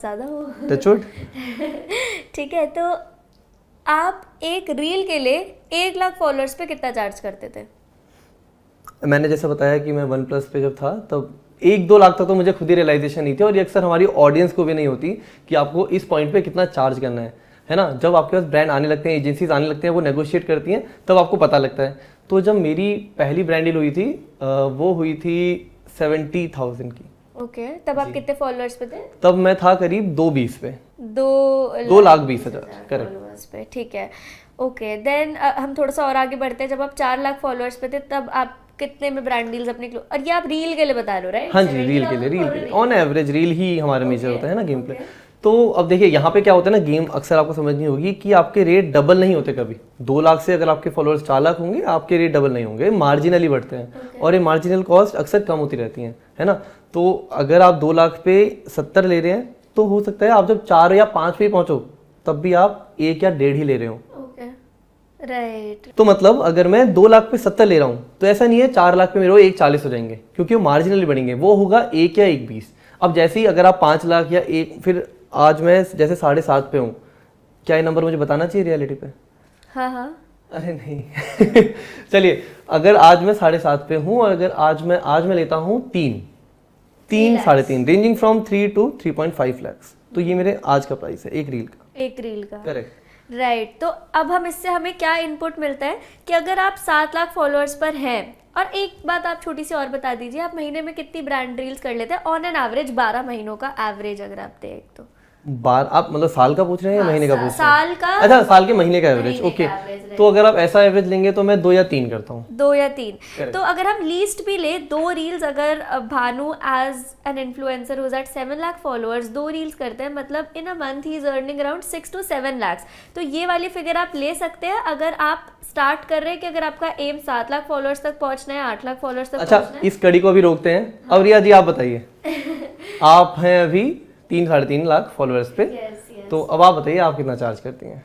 ज़्यादा हो टचवुड। ठीक है, तो आप एक रील के लिए 1 लाख फॉलोअर्स पे कितना चार्ज करते थे? मैंने जैसे बताया कि मैं वन प्लस पे जब था तब 1-2 लाख तक तो मुझे खुद ही रियलाइजेशन नहीं थी, और ये अक्सर हमारी ऑडियंस को भी नहीं होती कि आपको इस पॉइंट पे कितना चार्ज करना है ना। जब आपके पास ब्रांड आने लगते हैं, एजेंसीज आने लगते हैं, वो नेगोशिएट करती हैं, तब आपको पता लगता है। तो जब मेरी पहली ब्रांड डील हुई थी वो हुई थी 70,000 की। ओके, तब आप कितने फॉलोअर्स पे थे? तब मैं था करीब 220 पे, 2,20,000 करेक्ट। फॉलोअर्स पे, ठीक है। ओके, देन हम थोड़ा सा और आगे बढ़ते हैं। जब आप 4 लाख फॉलोअर्स पे थे तब आप कितने में ब्रांड डील्स अपनी और ये आप रील के लिए बता रहे हो, राइट? हाँ जी, रील के लिए ऑन एवरेज रील ही हमारा मेजर होता है ना, गेम प्ले। तो अब देखिए यहाँ पे क्या होता है ना, गेम अक्सर आपको समझनी होगी कि आपके रेट डबल नहीं होते कभी। 2 लाख से अगर आपके फॉलोअर्स 4 लाख होंगे, आपके रेट डबल नहीं होंगे, मार्जिनली बढ़ते हैं। और ये मार्जिनल कॉस्ट अक्सर कम होती रहती है ना। तो अगर आप 2 लाख पे 70 ले रहे हैं, तो हो सकता है आप जब 4 या 5 पे पहुंचो तब भी आप 1 या 1.5 ही ले रहे हो। राइट। तो मतलब अगर मैं 2 लाख पे 70 ले रहा हूँ, तो ऐसा नहीं है 4 लाख पे मेरे को 1.40 हो जाएंगे, क्योंकि वो मार्जिनली बढ़ेंगे। वो होगा 1 या 1.20। अब जैसे ही अगर आप 5 लाख या 1, फिर आज मैं जैसे 7.5 पे हूँ, क्या ये नंबर मुझे बताना चाहिए रियलिटी पे? हाँ। अरे नहीं चलिए, अगर आज मैं 7.5 पे हूँ और अगर आज मैं लेता हूँ 3 साढ़े 3, रेंजिंग फ्रॉम 3 to 3.5 lakhs, तो ये मेरे आज का प्राइस है एक रील का। करेक्ट। राइट। तो अब इससे हमें क्या इनपुट मिलता है कि अगर आप 7 लाख फॉलोअर्स पर हैं, और एक बात आप छोटी सी और बता दीजिए, आप महीने में कितनी ब्रांड रील्स कर लेते हैं ऑन एन एवरेज? 12 महीनों का एवरेज अगर आप देख तो। आप मतलब साल का पूछ रहे हैं या महीने का पूछ रहे हैं? साल का। अच्छा, साल के महीने का एवरेज, ओके। तो अगर आप ऐसा एवरेज लेंगे तो मैं 2 या 3 करता हूँ। 2 या 3। तो अगर हम लीस्ट भी ले 2 रील्स, अगर Bhanu as an influencer who's at 7 lakh followers 2 reels करते हैं, मतलब इन अ मंथ ही is earning around 6 to 7 lakhs। तो ये वाली फिगर आप ले सकते हैं अगर आप स्टार्ट कर रहे हैं कि अगर आपका एम 7 लाख फॉलोअर्स तक पहुंचना है, 8 लाख फॉलोअर्स तक पहुंचना है। अच्छा, इस कड़ी को अभी रोकते हैं। अब रिया जी आप बताइए आप हैं अभी 3-3.5 लाख फॉलोअर्स पे, तो अब आप बताइए आप कितना चार्ज करती हैं?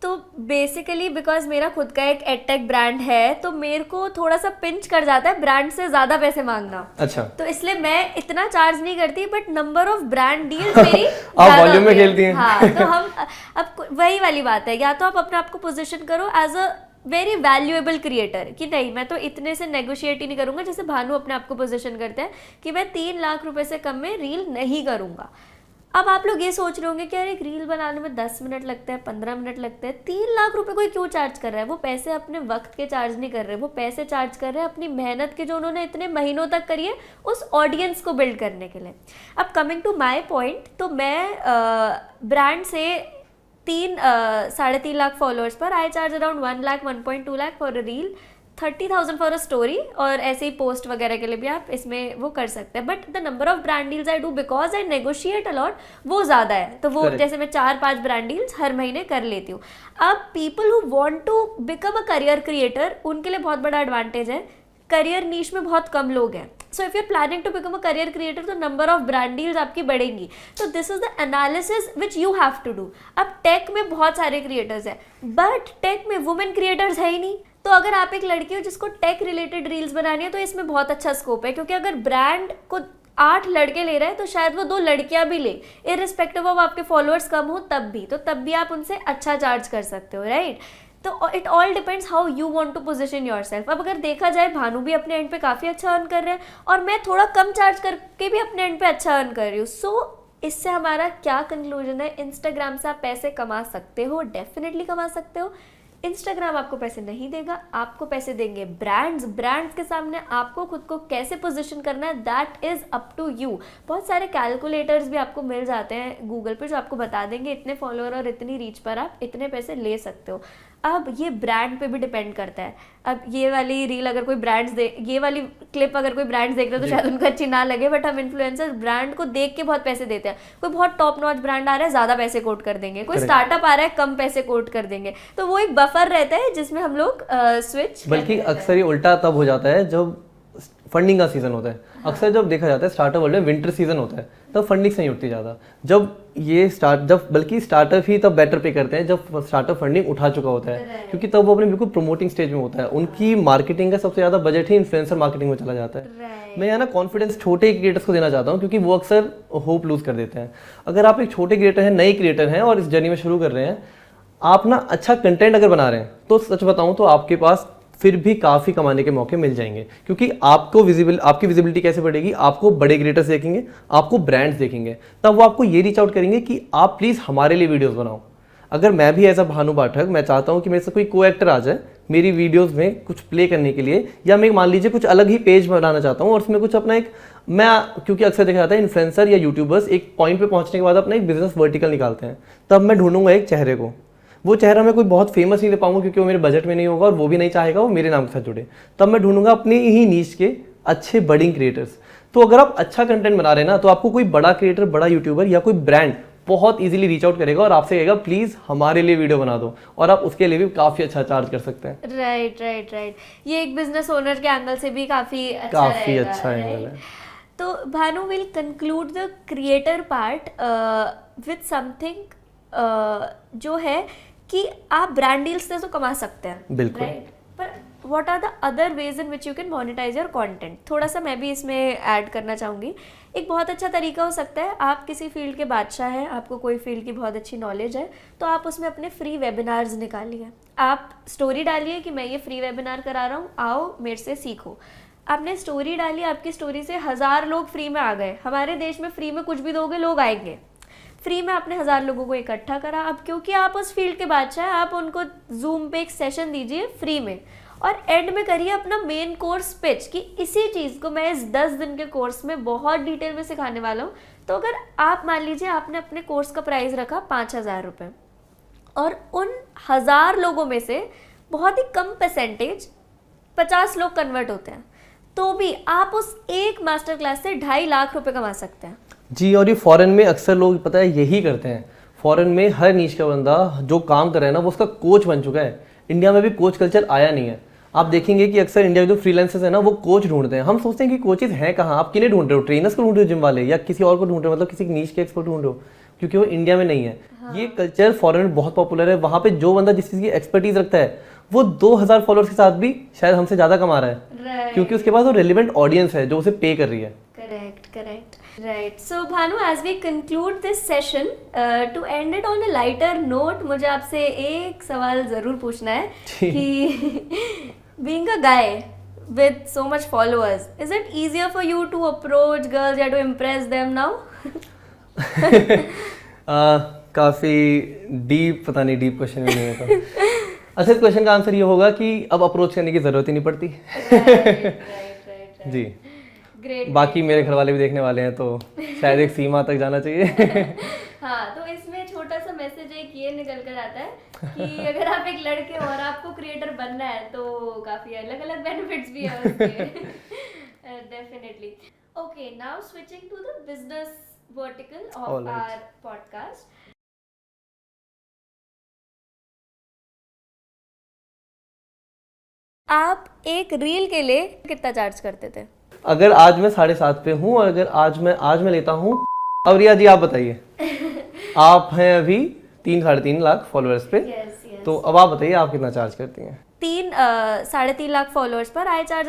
तो बेसिकली बिकॉज मेरा खुद का एक एडटेक ब्रांड है, तो मेरे को थोड़ा सा पिंच कर जाता है ब्रांड से ज्यादा पैसे मांगना। अच्छा। तो इसलिए मैं इतना चार्ज नहीं करती, but number of brand deals मेरी आप वॉल्यूम में खेलती हैं। हाँ, तो हम अब वही वाली बात है, या तो आप अपने आप को पोजीशन करो as a very valuable creator कि नहीं मैं तो इतने से नेगोशिएट ही नहीं करूंगा, जैसे भानु अपने आप को पोजीशन करते हैं कि मैं 3 लाख रुपए से कम में रील नहीं करूंगा। अब आप लोग ये सोच रहे होंगे कि यार एक रील बनाने में 10 मिनट लगता है, 15 मिनट लगता है, 3 लाख रुपए कोई क्यों चार्ज कर रहा है? वो पैसे अपने वक्त के चार्ज नहीं कर रहे, वो पैसे चार्ज कर रहे हैं अपनी मेहनत के, जो उन्होंने इतने महीनों तक करी है उस ऑडियंस को बिल्ड करने के लिए। अब कमिंग टू माई पॉइंट, तो मैं ब्रांड से 3.5 लाख फॉलोअर्स पर आई charge around 1 lakh 1.2 lakh for a reel, 30,000 for a story, और ऐसे ही पोस्ट वगैरह के लिए भी आप इसमें वो कर सकते हैं। But the number of brand deals I do because I negotiate a lot, वो ज़्यादा है। तो वो जैसे मैं 4-5 ब्रांड डील्स हर महीने कर लेती हूँ। अब people who want to become a career creator, उनके लिए बहुत बड़ा एडवांटेज है, करियर नीश में बहुत कम लोग हैं। So if you are planning to become a career creator, तो नंबर ऑफ ब्रांड डील्स आपकी बढ़ेंगी। तो this is the analysis which you have to do. अब टेक में बहुत सारे क्रिएटर्स हैं, बट टेक में वुमेन क्रिएटर्स है ही नहीं। तो अगर आप एक लड़की हो जिसको टेक रिलेटेड रील्स बनानी है, तो इसमें बहुत अच्छा स्कोप है, क्योंकि अगर ब्रांड को 8 लड़के ले रहे हैं तो शायद वो 2 लड़कियां भी ले, इररिस्पेक्टिव ऑफ आपके फॉलोअर्स कम हो तब भी आप उनसे अच्छा चार्ज कर सकते हो, राइट? तो it all depends how you want to position yourself. अब अगर देखा जाए, भानु भी अपने एंड पे काफ़ी अच्छा अर्न कर रहे हैं और मैं थोड़ा कम चार्ज करके भी अपने एंड पे अच्छा अर्न कर रही हूँ। सो इससे हमारा क्या कंक्लूजन है? इंस्टाग्राम से आप पैसे कमा सकते हो, डेफिनेटली कमा सकते हो। इंस्टाग्राम आपको पैसे नहीं देगा, आपको पैसे देंगे ब्रांड्स के सामने आपको खुद को कैसे पोजीशन करना है, that is up to you. बहुत सारे कैलकुलेटर्स भी आपको मिल जाते हैं गूगल पे जो आपको बता देंगे इतने फॉलोअर और इतनी रीच पर आप इतने पैसे ले सकते हो। अब ये ब्रांड पे भी डिपेंड करता है। अब ये वाली रील अगर कोई ये वाली क्लिप अगर कोई ब्रांड्स देख रहे हो तो शायद उनको अच्छी ना लगे, बट हम इन्फ्लुएंसर ब्रांड को देख के बहुत पैसे देते हैं। कोई बहुत टॉप नॉच ब्रांड आ रहा है, ज़्यादा पैसे कोट कर देंगे, कोई स्टार्टअप आ रहा है, कम पैसे कोट कर देंगे। तो वो एक बफर रहता है जिसमें हम लोग स्विच, बल्कि अक्सर ये उल्टा तब हो जाता है जब फंडिंग का सीजन होता है। अक्सर जब देखा जाता है स्टार्टअप वर्ल्ड में विंटर सीजन होता है, तब फंडिंग नहीं उठती ज़्यादा। जब बल्कि स्टार्टअप ही तब बेटर पे करते हैं जब स्टार्टअप फंडिंग उठा चुका होता है, क्योंकि तब वो अपने बिल्कुल प्रमोटिंग स्टेज में होता है। उनकी मार्केटिंग का सबसे ज़्यादा बजट ही इन्फ्लुएंसर मार्केटिंग में चला जाता है। मैं यहाँ ना कॉन्फिडेंस छोटे क्रिएटर्स को देना चाहता हूँ, क्योंकि वो अक्सर होप लूज कर देते हैं। अगर आप एक छोटे क्रिएटर हैं, नए क्रिएटर हैं और इस जर्नी में शुरू कर रहे हैं, आप ना अच्छा कंटेंट अगर बना रहे हैं तो सच बताऊं तो आपके पास फिर भी काफ़ी कमाने के मौके मिल जाएंगे, क्योंकि आपकी विजिबिलिटी कैसे बढ़ेगी, आपको बड़े क्रिएटर्स देखेंगे, आपको ब्रांड्स देखेंगे, तब वो आपको ये रीच आउट करेंगे कि आप प्लीज़ हमारे लिए वीडियोस बनाओ। अगर मैं भी एज अ भानु पाठक मैं चाहता हूँ कि मेरे से कोई को एक्टर आ जाए मेरी वीडियोस में कुछ प्ले करने के लिए, या मैं मान लीजिए कुछ अलग ही पेज बनाना चाहता हूँ और उसमें कुछ अपना क्योंकि अक्सर देखा जाता है इन्फ्लुएंसर या यूट्यूबर्स एक पॉइंट पे पहुंचने के बाद अपना एक बिजनेस वर्टिकल निकालते हैं, तब मैं ढूंढूंगा एक चेहरे को। वो चेहरा मैं कोई बहुत फेमस नहीं ले पाऊंगा क्योंकि वो मेरे बजट में नहीं होगा और वो भी नहीं चाहेगा वो मेरे नाम के साथ जुड़े, तब मैं ढूंढूंगा अपने ही नीश के अच्छे बडिंग क्रिएटर्स। तो अगर आप अच्छा कंटेंट बना रहे हैं ना, तो आपको कोई बड़ा क्रिएटर, बड़ा यूट्यूबर या कोई ब्रांड बहुत इजीली रीच आउट करेगा और आपसे कहेगा प्लीज हमारे लिए वीडियो बना दो, और आप उसके लिए भी काफी अच्छा चार्ज कर सकते हैं। राइट। ये एक बिजनेस ओनर के एंगल से भी काफी अच्छा एंगल है। तो Bhanu will conclude the creator part with something जो है कि आप ब्रांड डील्स से तो कमा सकते हैं, बिल्कुल, पर what are the other ways in which you can monetize your content. थोड़ा सा मैं भी इसमें ऐड करना चाहूँगी। एक बहुत अच्छा तरीका हो सकता है, आप किसी फील्ड के बादशाह हैं, आपको कोई फील्ड की बहुत अच्छी नॉलेज है, तो आप उसमें अपने फ्री वेबिनार्स निकालिए। आप स्टोरी डालिए कि मैं ये फ्री वेबिनार करा रहा हूँ, आओ मेरे से सीखो। आपने स्टोरी डाली, आपकी स्टोरी से 1000 लोग फ्री में आ गए। हमारे देश में फ्री में कुछ भी दोगे लोग आएंगे। फ्री में आपने 1000 लोगों को इकट्ठा करा। अब क्योंकि आप उस फील्ड के बादशाह हैं, आप उनको जूम पे एक सेशन दीजिए फ्री में और एंड में करिए अपना मेन कोर्स पिच कि इसी चीज़ को मैं इस 10 दिन के कोर्स में बहुत डिटेल में सिखाने वाला हूँ। तो अगर आप मान लीजिए आपने अपने कोर्स का प्राइस रखा 5000 रुपये और उन 1000 लोगों में से बहुत ही कम परसेंटेज 50 लोग कन्वर्ट होते हैं, तो भी आप उस एक मास्टर क्लास से 2.5 लाख रुपए कमा सकते हैं जी। और ये फॉरेन में अक्सर लोग पता है यही करते हैं। फॉरेन में हर नीश का बंदा जो काम कर रहा है ना वो उसका कोच बन चुका है। इंडिया में भी कोच कल्चर आया नहीं है। आप देखेंगे कि अक्सर इंडिया के जो फ्रीलांसर्स है ना वो कोच ढूंढते हैं। हम सोचते हैं कि कोचेज हैं कहाँ, आप किन्हें ढूंढ रहे हो, ट्रेनर्स को ढूंढ रहे हो जिम वाले, या किसी और को ढूंढ रहे हो, मतलब किसी नीश के एक्सपर्ट ढूंढ रहे हो, क्योंकि वो इंडिया में नहीं है। हाँ। ये कल्चर फॉरेन में बहुत पॉपुलर है। वहाँ पे जो बंदा जिस चीज़ की एक्सपर्टीज रखता है वो 2000 फॉलोअर्स के साथ भी शायद हमसे ज़्यादा कमा रहा है, क्योंकि उसके पास वो रेलिवेंट ऑडियंस है जो उसे पे कर रही है। Correct. Right. So Bhanu, as we conclude this session, to end it on a lighter note, मुझे आपसे एक सवाल जरूर पूछना है कि being a guy with so much followers, is it easier for you to approach girls या to impress them now? काफी डीप, पता नहीं डीप क्वेश्चन नहीं है तो अच्छा, क्वेश्चन का आंसर ये होगा कि अब अप्रोच करने की जरूरत ही नहीं पड़ती। right. जी। Great. बाकी मेरे घर वाले भी देखने वाले हैं तो शायद एक सीमा तक जाना चाहिए। हाँ, तो इसमें छोटा सा मैसेज एक ये निकल कर आता है कि अगर आप एक लड़के हो और आपको क्रिएटर बनना है तो काफी अलग अलग बेनिफिट्स भी है उसके। Definitely. Okay, now switching to the business vertical of our podcast. आप एक रील के लिए कितना चार्ज करते थे? अगर आज मैं 7.5 पे हूँ और अगर आज मैं लेता हूँ, अब रिया जी आप बताइए। आप हैं अभी 3-3.5 लाख फॉलोअर्स पे। yes. तो अब आप बताइए आप कितना चार्ज करती हैं? 3.5 लाख फॉलोअर्स पर आई चार्ज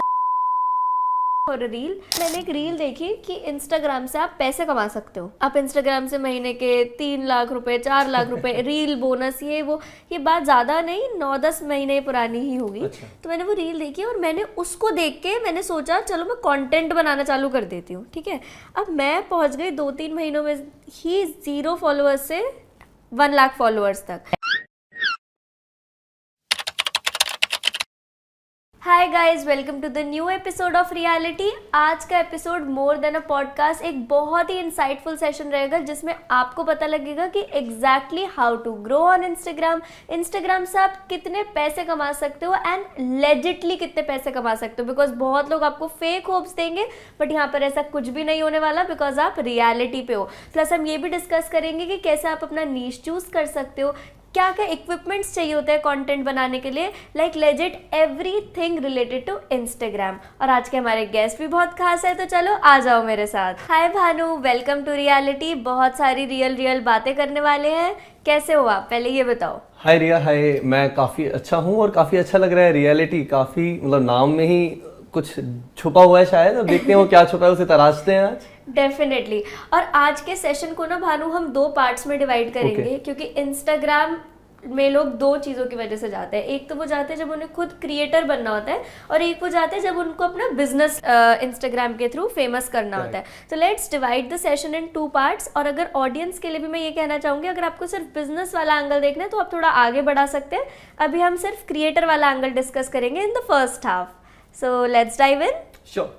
फॉर अ रील। मैंने एक रील देखी कि इंस्टाग्राम से आप पैसे कमा सकते हो। आप इंस्टाग्राम से महीने के 3 लाख रुपए, 4 लाख रुपए, रील बोनस, ये बात ज़्यादा नहीं, 9-10 महीने पुरानी ही होगी। अच्छा। तो मैंने वो रील देखी और मैंने उसको देख के मैंने सोचा चलो मैं कंटेंट बनाना चालू कर देती हूँ। ठीक है, अब मैं पहुँच गई 2-3 महीनों में ही 0 फॉलोअर्स से 1 लाख फॉलोअर्स तक। Hi guys, welcome to the new episode of reality. आज का episode more than a podcast एक बहुत ही इंसाइटफुल सेशन रहेगा जिसमें आपको पता लगेगा कि exactly how to grow on Instagram से आप कितने पैसे कमा सकते हो एंड लेजिटली कितने पैसे कमा सकते हो। बिकॉज बहुत लोग आपको फेक होप्स देंगे बट यहाँ पर ऐसा कुछ भी नहीं होने वाला, बिकॉज आप रियलिटी पे हो। प्लस हम ये भी डिस्कस करेंगे कि कैसे आप अपना नीश चूज कर सकते हो, क्या क्या इक्विपमेंट्स चाहिए होते हैं कंटेंट बनाने के लिए, like legit everything related to Instagram. और आज के हमारे गेस्ट भी बहुत खास है, तो चलो आ जाओ मेरे साथ। हाय भानु, वेलकम टू रियलिटी। बहुत सारी रियल बातें करने वाले हैं। कैसे हो आप, पहले ये बताओ। हाय रिया, हाय। मैं काफ़ी अच्छा हूँ और काफ़ी अच्छा लग रहा है। रियलिटी काफ़ी, मतलब नाम में ही कुछ छुपा हुआ है शायद। अब देखते हैं वो क्या छुपा है, उसे तराशते हैं आज। डेफिनेटली। और आज के सेशन को ना भानु हम 2 पार्ट्स में डिवाइड करेंगे, क्योंकि इंस्टाग्राम में लोग 2 चीज़ों की वजह से जाते हैं। एक तो वो जाते हैं जब उन्हें खुद क्रिएटर बनना होता है, और एक वो जाते हैं जब उनको अपना बिजनेस इंस्टाग्राम के थ्रू फेमस करना होता है। तो let's divide the session in 2 parts. और अगर ऑडियंस के लिए भी मैं ये कहना चाहूँगी, अगर आपको सिर्फ बिजनेस वाला एंगल देखना है तो आप थोड़ा आगे बढ़ा सकते हैं। अभी हम सिर्फ क्रिएटर वाला एंगल डिस्कस करेंगे in the first half. So let's dive in. Sure.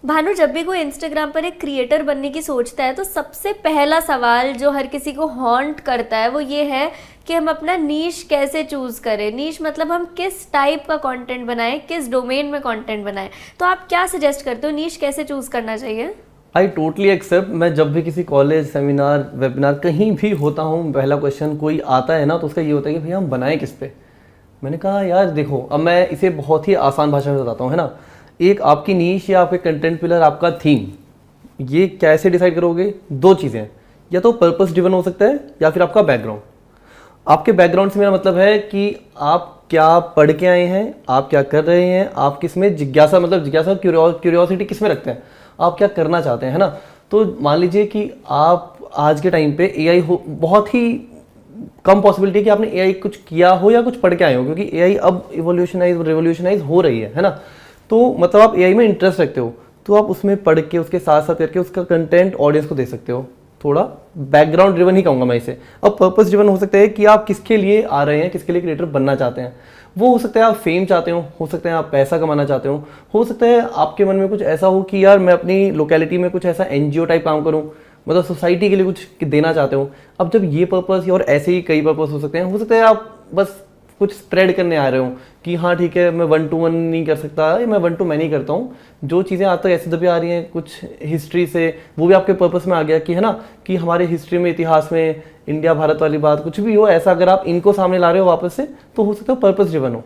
Bhanu, जब भी कोई इंस्टाग्राम पर एक क्रिएटर बनने की सोचता है तो सबसे पहला सवाल जो हर किसी को हॉन्ट करता है वो ये है कि हम अपना नीश कैसे चूज करें। नीश मतलब हम किस टाइप का कंटेंट बनाएं, किस डोमेन में कंटेंट बनाएं। तो आप क्या सजेस्ट करते हो, नीश कैसे चूज करना चाहिए? I totally accept. मैं जब भी किसी कॉलेज, सेमिनार, वेबिनार कहीं भी होता हूँ, पहला क्वेश्चन कोई आता है ना तो उसका ये होता है कि भैया हम बनाएं किस पे। मैंने कहा यार देखो, अब मैं इसे बहुत ही आसान भाषा में बताता हूँ, है ना। एक आपकी नीश या आपके कंटेंट पिलर, आपका थीम, ये कैसे डिसाइड करोगे? 2 चीज़ें, या तो पर्पस ड्रिवन हो सकता है या फिर आपका बैकग्राउंड। आपके बैकग्राउंड से मेरा मतलब है कि आप क्या पढ़ के आए हैं, आप क्या कर रहे हैं, आप किस में जिज्ञासा, मतलब जिज्ञासा क्यूरियोसिटी किस में रखते हैं, आप क्या करना चाहते हैं, है ना। तो मान लीजिए कि आप आज के टाइम पे एआई हो, बहुत ही कम पॉसिबिलिटी है कि आपने एआई कुछ किया हो या कुछ पढ़ के आए हो, क्योंकि एआई अब रिवोल्यूशनाइज हो रही है ना। तो मतलब आप एआई में इंटरेस्ट रखते हो तो आप उसमें पढ़ के उसके साथ साथ करके उसका कंटेंट ऑडियंस को दे सकते हो। थोड़ा बैकग्राउंड ड्रिवन ही कहूँगा मैं इसे। अब पर्पस ड्रिवन हो सकता है कि आप किसके लिए आ रहे हैं, किसके लिए क्रिएटर बनना चाहते हैं। वो हो सकता है आप फेम चाहते हो सकता है आप पैसा कमाना चाहते हो सकता है आपके मन में कुछ ऐसा हो कि यार मैं अपनी लोकेलिटी में कुछ ऐसा एनजीओ टाइप काम करूँ, मतलब सोसाइटी के लिए कुछ देना चाहते हो। अब जब ये पर्पस, और ऐसे ही कई पर्पस हो सकते हैं आप बस कुछ स्प्रेड करने आ रहे हो कि हाँ ठीक है, मैं 1 to 1 नहीं कर सकता, मैं 1 to many करता हूँ। जो चीज़ें आज तक ऐसे दबी आ रही हैं कुछ हिस्ट्री से, वो भी आपके पर्पस में आ गया कि, है ना, कि हमारे हिस्ट्री में, इतिहास में, इंडिया भारत वाली बात कुछ भी हो, ऐसा अगर आप इनको सामने ला रहे हो वापस से, तो हो सकता है पर्पस ड्रिवन हो।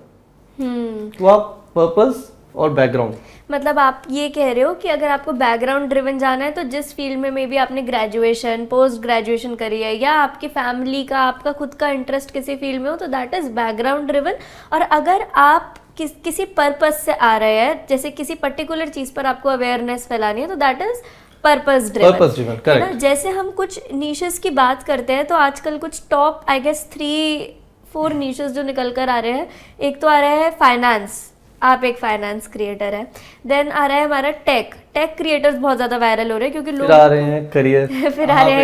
तो आप पर्पस और बैकग्राउंड, मतलब आप ये कह रहे हो कि अगर आपको बैकग्राउंड ड्रिवन जाना है तो जिस फील्ड में मे बी आपने ग्रेजुएशन, पोस्ट ग्रेजुएशन करी है, या आपकी फैमिली का, आपका खुद का इंटरेस्ट किसी फील्ड में हो, तो दैट इज बैकग्राउंड ड्रिवन। और अगर आप किसी पर्पस से आ रहे हैं, जैसे किसी पर्टिकुलर चीज पर आपको अवेयरनेस फैलानी है, तो that is purpose driven, correct. जैसे हम कुछ नीशेस की बात करते हैं तो आजकल कुछ टॉप आई गेस 3-4 नीशेस जो निकल कर आ रहे हैं। एक तो आ रहा है फाइनेंस, आप एक फाइनेंस क्रिएटर है। देन आ रहा है हमारा टेक क्रिएटर्स बहुत ज्यादा वायरल हो रहे हैं, क्योंकि लोग आ रहे हैं करियर फिर आ रहे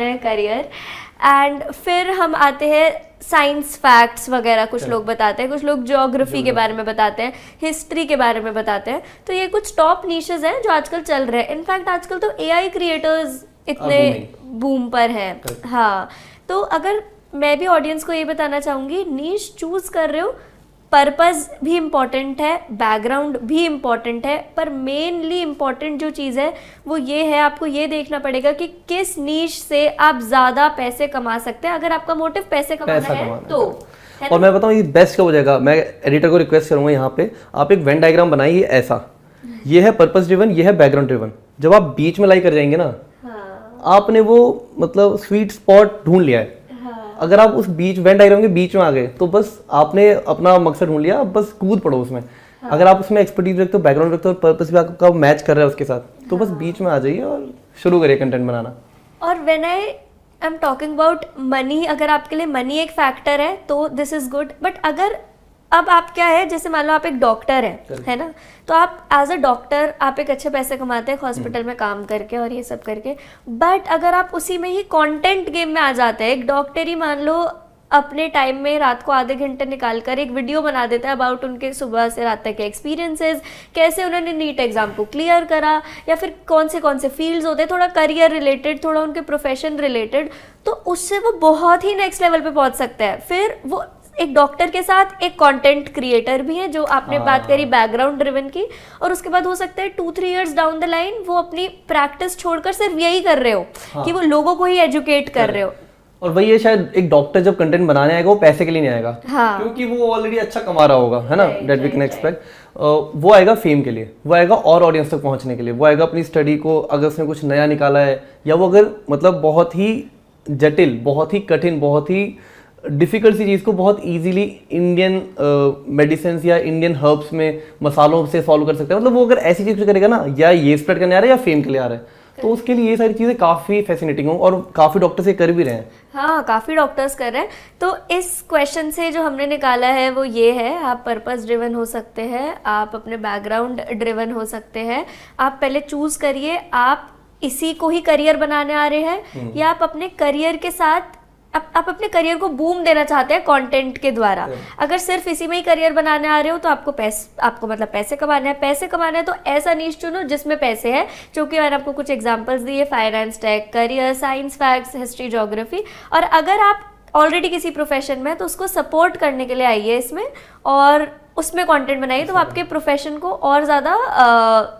हैं करियर। एंड फिर हम आते हैं साइंस फैक्ट्स वगैरह, कुछ लोग बताते हैं, कुछ लोग ज्योग्राफी के बारे में बताते हैं, हिस्ट्री के बारे में बताते हैं। तो ये कुछ टॉप नीशेस हैं जो आजकल चल रहे हैं। इनफैक्ट आजकल तो एआई क्रिएटर्स इतने बूम पर हैं। हाँ, तो अगर मैं भी ऑडियंस को ये बताना चाहूँगी, नीश चूज कर रहे हो, पर्पस भी इम्पॉर्टेंट है, बैकग्राउंड भी इम्पॉर्टेंट है, पर मेनली इम्पॉर्टेंट जो चीज़ है वो ये है, आपको ये देखना पड़ेगा कि किस नीश से आप ज़्यादा पैसे कमा सकते हैं। अगर आपका मोटिव पैसे कमाना है तो और मैं बताऊँ ये बेस्ट कब हो जाएगा। मैं एडिटर को रिक्वेस्ट करूँगा, यहाँ पे आप एक वेन डायग्राम बनाइए ऐसा, ये है पर्पस ड्रिवन, ये है बैकग्राउंड ड्रिवन। जब आप बीच में लाई कर जाएंगे ना, आपने वो मतलब स्वीट स्पॉट ढूंढ लिया है। अगर आप उस बीच वेन डायग्राम के बीच में आ गए तो बस आपने अपना मकसद ढूंढ लिया, बब बस कूद पड़ो उसमें। अगर आप उसमें एक्सपर्टीज रखते हो, बैकग्राउंड रखते हो और पर्पस भी आपका मैच कर रहा है उसके साथ, तो बस बीच में आ जाइए और शुरू करिए कंटेंट बनाना। और when I am talking about money, अगर आपके लिए मनी एक फैक्टर है तो दिस इज गुड। बट अगर अब आप क्या है, जैसे मान लो आप एक डॉक्टर है ना, तो आप एज अ डॉक्टर आप एक अच्छे पैसे कमाते हैं हॉस्पिटल में काम करके और ये सब करके। बट अगर आप उसी में ही कंटेंट गेम में आ जाते हैं, एक डॉक्टर ही मान लो अपने टाइम में रात को आधे घंटे निकाल कर एक वीडियो बना देता है अबाउट उनके सुबह से रात तक के एक्सपीरियंसेस, कैसे उन्होंने नीट एग्जाम को क्लियर करा, या फिर कौन से फील्ड्स होते हैं, थोड़ा करियर रिलेटेड, थोड़ा उनके प्रोफेशन रिलेटेड, तो उससे वो बहुत ही नेक्स्ट लेवल पे पहुंच सकता है। फिर वो एक डॉक्टर के साथ एक कंटेंट क्रिएटर भी है, जो आपने बात करी बैकग्राउंड ड्रिवन की, और उसके बाद हो सकता है 2-3 इयर्स डाउन द लाइन वो अपनी प्रैक्टिस छोड़कर सिर्फ यही कर रहे हो कि वो लोगों को ही एजुकेट कर रहे हो। और वही है, शायद एक डॉक्टर जब कंटेंट बनाने आएगा वो पैसे के लिए नहीं आएगा, हाँ। क्योंकि वो ऑलरेडी अच्छा कमा रहा होगा, है ना, Right, that we can right, expect. वो आएगा फेम के लिए, वो आएगा और ऑडियंस तक पहुंचने के लिए, वो आएगा अपनी स्टडी को, अगर उसने कुछ नया निकाला है, या वो अगर मतलब बहुत ही जटिल, बहुत ही कठिन, बहुत ही डिफिकल्ट सी चीज़ को बहुत इजीली इंडियन मेडिसिन या इंडियन हर्ब्स में मसालों से सॉल्व कर सकता है। मतलब वो अगर ऐसी चीज़ करेगा ना, या ये स्प्रेड करने आ रहा है या फेम के लिए आ रहा है, तो उसके लिए ये सारी चीज़ें काफ़ी फैसिनेटिंग हो, और काफ़ी डॉक्टर्स ये कर भी रहे हैं। हाँ, काफ़ी डॉक्टर्स कर रहे हैं। तो इस क्वेश्चन से जो हमने निकाला है वो ये है, आप पर्पस ड्रिवन हो सकते हैं, आप अपने बैकग्राउंड ड्रिवन हो सकते हैं। आप पहले चूज़ करिए, आप इसी को ही करियर बनाने आ रहे हैं, या आप अपने करियर के साथ आप अपने करियर को बूम देना चाहते हैं कंटेंट के द्वारा। अगर सिर्फ इसी में ही करियर बनाने आ रहे हो तो आपको मतलब पैसे कमाने हैं तो ऐसा नीश चुनो जिसमें पैसे है, क्योंकि मैंने आपको कुछ एग्जांपल्स दिए, finance, tech, career, science, facts, history, geography. और अगर आप ऑलरेडी किसी प्रोफेशन में है तो उसको सपोर्ट करने के लिए आइए इसमें, और उसमें कंटेंट बनाइए, तो आपके प्रोफेशन को और ज़्यादा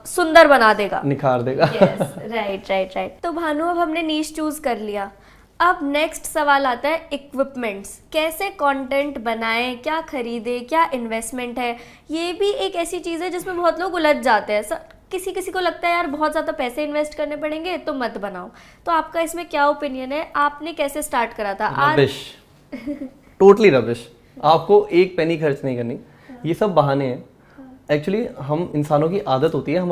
सुंदर बना देगा, निखार देगा। राइट। तो भानु, अब हमने नीश चूज कर लिया। अब नेक्स्ट सवाल आता है इक्विपमेंट्स, कैसे कंटेंट बनाएं, क्या खरीदे, क्या इन्वेस्टमेंट है। ये भी एक ऐसी चीज़ है जिसमें बहुत लोग उलझ जाते हैं। किसी को लगता है यार बहुत ज़्यादा पैसे इन्वेस्ट करने पड़ेंगे तो मत बनाओ। तो आपका इसमें क्या ओपिनियन है? आपने कैसे स्टार्ट करा था? Rubbish, totally rubbish. आपको एक पेनी खर्च नहीं करनी, ये सब बहाने हैं। एक्चुअली हम इंसानों की आदत होती है, हम